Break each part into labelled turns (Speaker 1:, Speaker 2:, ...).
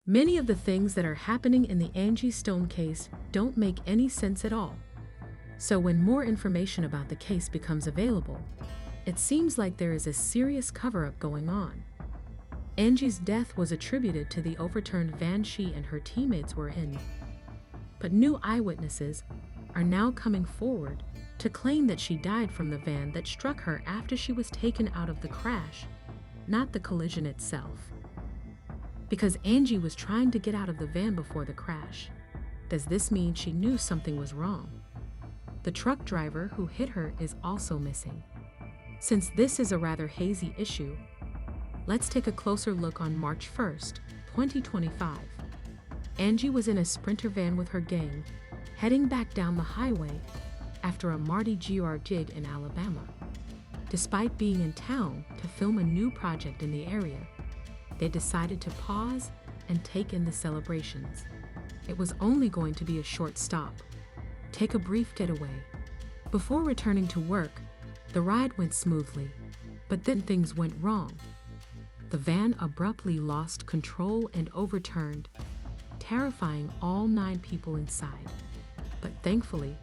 Speaker 1: Many of the things that are happening in the Angie Stone case don't make any sense at all. So when more information about the case becomes available, it seems like there is a serious cover-up going on. Angie's death was attributed to the overturned van she and her teammates were in. But new eyewitnesses are now coming forward to claim that she died from the van that struck her after she was taken out of the crash, not the collision itself. Because Angie was trying to get out of the van before the crash, does this mean she knew something was wrong? The truck driver who hit her is also missing. Since this is a rather hazy issue, let's take a closer look on March 1st, 2025. Angie was in a Sprinter van with her gang, heading back down the highway after a Mardi Gras gig in Alabama. Despite being in town to film a new project in the area, they decided to pause and take in the celebrations. It was only going to be a short stop, take a brief getaway. Before returning to work, the ride went smoothly, but then things went wrong. The van abruptly lost control and overturned, terrifying all 9 people inside. But thankfully,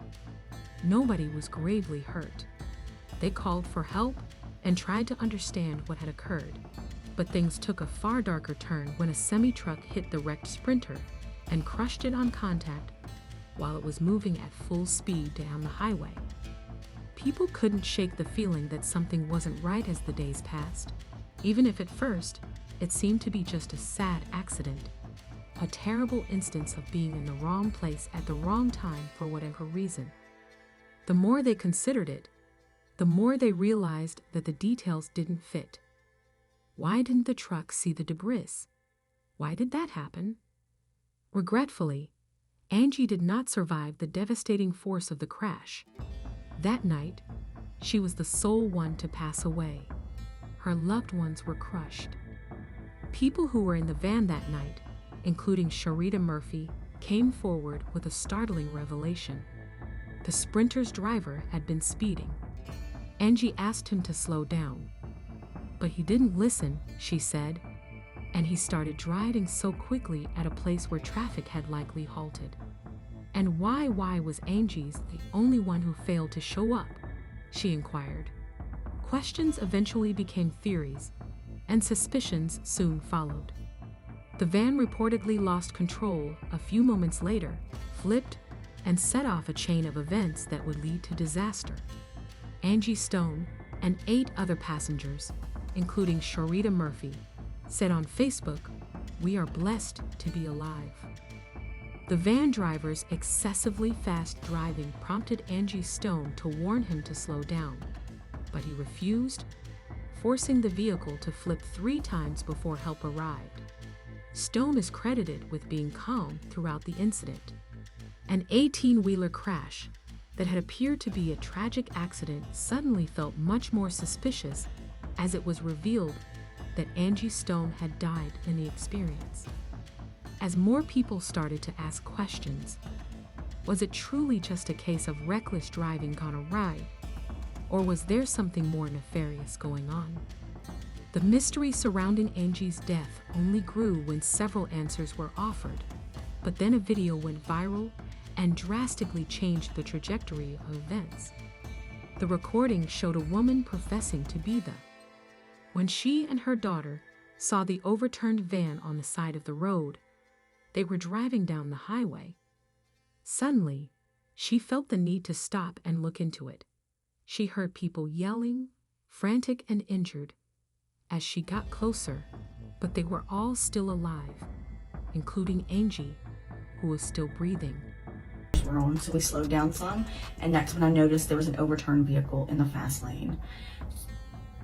Speaker 1: nobody was gravely hurt. They called for help and tried to understand what had occurred. But things took a far darker turn when a semi-truck hit the wrecked Sprinter and crushed it on contact while it was moving at full speed down the highway. People couldn't shake the feeling that something wasn't right as the days passed, even if at first it seemed to be just a sad accident, a terrible instance of being in the wrong place at the wrong time for whatever reason. The more they considered it, the more they realized that the details didn't fit. Why didn't the truck see the debris? Why did that happen? Regretfully, Angie did not survive the devastating force of the crash. That night, she was the sole one to pass away. Her loved ones were crushed. People who were in the van that night, including Sharita Murphy, came forward with a startling revelation. The Sprinter's driver had been speeding. Angie asked him to slow down. But he didn't listen, she said, and he started driving so quickly at a place where traffic had likely halted. And why was Angie's the only one who failed to show up? She inquired. Questions eventually became theories, and suspicions soon followed. The van reportedly lost control a few moments later, flipped, and set off a chain of events that would lead to disaster. Angie Stone and 8 other passengers, including Sharita Murphy, said on Facebook, "We are blessed to be alive." The van driver's excessively fast driving prompted Angie Stone to warn him to slow down, but he refused, forcing the vehicle to flip 3 times before help arrived. Stone is credited with being calm throughout the incident. An 18-wheeler crash that had appeared to be a tragic accident suddenly felt much more suspicious as it was revealed that Angie Stone had died in the experience. As more people started to ask questions, was it truly just a case of reckless driving gone awry, or was there something more nefarious going on? The mystery surrounding Angie's death only grew when several answers were offered, but then a video went viral and drastically changed the trajectory of events. The recording showed a woman professing to be When she and her daughter saw the overturned van on the side of the road, they were driving down the highway. Suddenly, she felt the need to stop and look into it. She heard people yelling, frantic and injured, as she got closer, but they were all still alive, including Angie, who was still breathing.
Speaker 2: We're on, so we slowed down some, and that's when I noticed there was an overturned vehicle in the fast lane.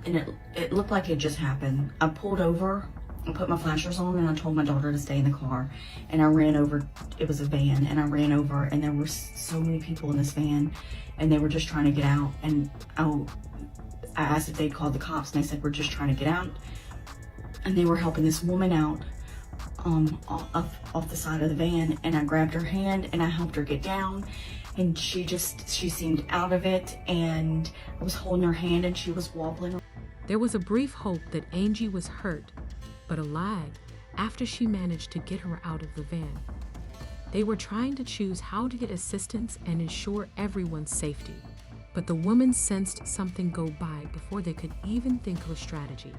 Speaker 2: And it looked like it just happened. I pulled over and put my flashers on, and I told my daughter to stay in the car, and I ran over. It was a van, and I ran over, and there were so many people in this van, and they were just trying to get out. And I asked if they'd called the cops, and they said, "We're just trying to get out." And they were helping this woman out off the side of the van, and I grabbed her hand and I helped her get down, and she seemed out of it, and I was holding her hand and she was wobbling.
Speaker 1: There was a brief hope that Angie was hurt, but alive, after she managed to get her out of the van. They were trying to choose how to get assistance and ensure everyone's safety, but the woman sensed something go by before they could even think of a strategy.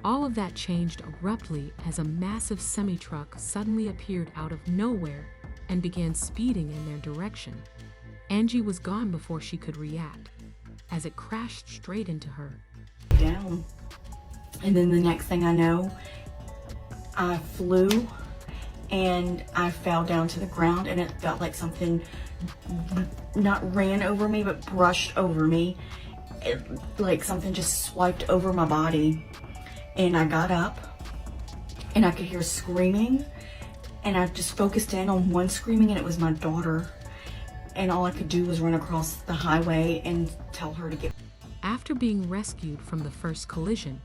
Speaker 1: All of that changed abruptly as a massive semi-truck suddenly appeared out of nowhere and began speeding in their direction. Angie was gone before she could react, as it crashed straight into her.
Speaker 2: Down. And then the next thing I know, I flew and I fell down to the ground, and it felt like something not ran over me but brushed over me. Like something just swiped over my body. And I got up and I could hear screaming, and I just focused in on one screaming, and it was my daughter. And all I could do was run across the highway and tell her to get.
Speaker 1: After being rescued from the first collision,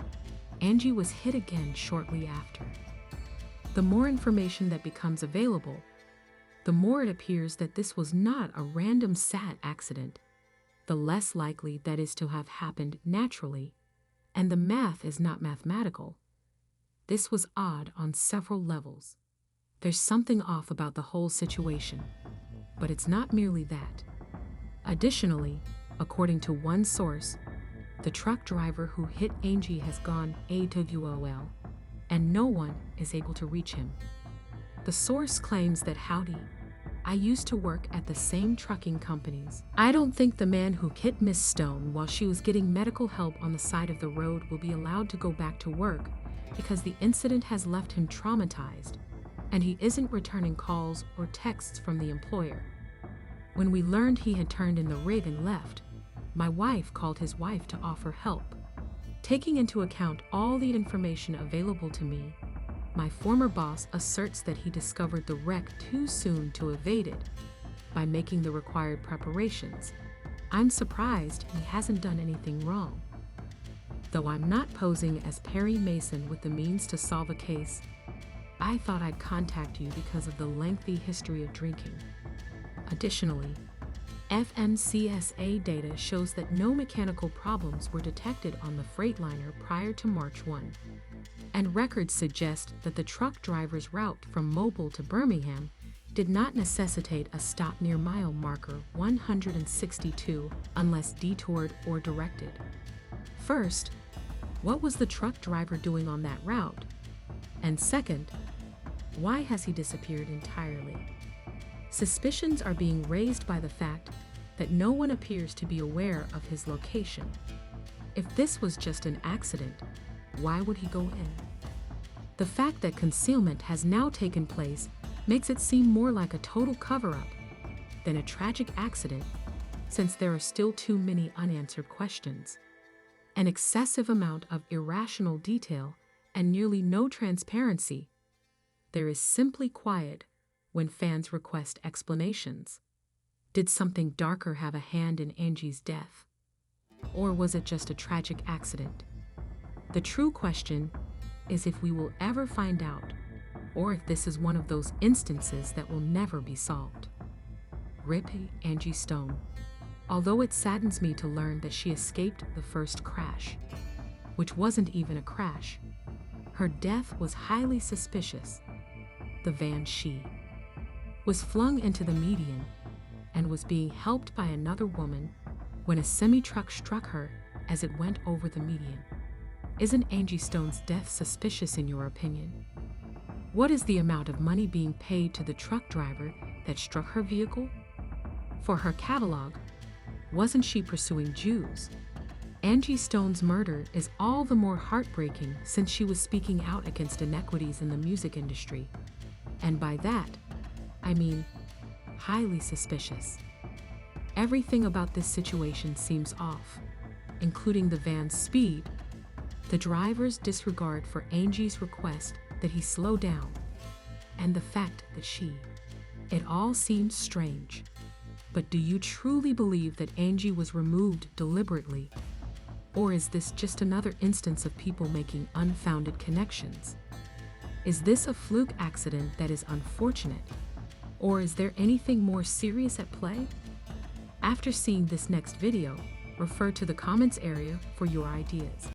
Speaker 1: Angie was hit again shortly after. The more information that becomes available, the more it appears that this was not a random sad accident, the less likely that is to have happened naturally, and the math is not mathematical. This was odd on several levels. There's something off about the whole situation, but it's not merely that. Additionally, according to one source, the truck driver who hit Angie has gone AWOL, and no one is able to reach him. The source claims that, "Howdy, I used to work at the same trucking companies. I don't think the man who hit Miss Stone while she was getting medical help on the side of the road will be allowed to go back to work because the incident has left him traumatized, and he isn't returning calls or texts from the employer. When we learned he had turned in the rig and left, my wife called his wife to offer help. Taking into account all the information available to me, my former boss asserts that he discovered the wreck too soon to evade it by making the required preparations. I'm surprised he hasn't done anything wrong. Though I'm not posing as Perry Mason with the means to solve a case, I thought I'd contact you because of the lengthy history of drinking. Additionally, FMCSA data shows that no mechanical problems were detected on the Freightliner prior to March 1. And records suggest that the truck driver's route from Mobile to Birmingham did not necessitate a stop near mile marker 162 unless detoured or directed. First, what was the truck driver doing on that route? And second, why has he disappeared entirely? Suspicions are being raised by the fact that no one appears to be aware of his location. If this was just an accident, why would he go in? The fact that concealment has now taken place makes it seem more like a total cover-up than a tragic accident, since there are still too many unanswered questions, an excessive amount of irrational detail, and nearly no transparency. There is simply quiet when fans request explanations. Did something darker have a hand in Angie's death? Or was it just a tragic accident? The true question is if we will ever find out, or if this is one of those instances that will never be solved. RIP Angie Stone. Although it saddens me to learn that she escaped the first crash, which wasn't even a crash, her death was highly suspicious. The van she was flung into the median and was being helped by another woman when a semi-truck struck her as it went over the median. Isn't Angie Stone's death suspicious in your opinion? What is the amount of money being paid to the truck driver that struck her vehicle? For her catalog, wasn't she pursuing Jews? Angie Stone's murder is all the more heartbreaking since she was speaking out against inequities in the music industry. And by that, I mean highly suspicious. Everything about this situation seems off, including the van's speed, the driver's disregard for Angie's request that he slow down, and the fact that it all seems strange. But do you truly believe that Angie was removed deliberately? Or is this just another instance of people making unfounded connections? Is this a fluke accident that is unfortunate? Or is there anything more serious at play? After seeing this next video, refer to the comments area for your ideas.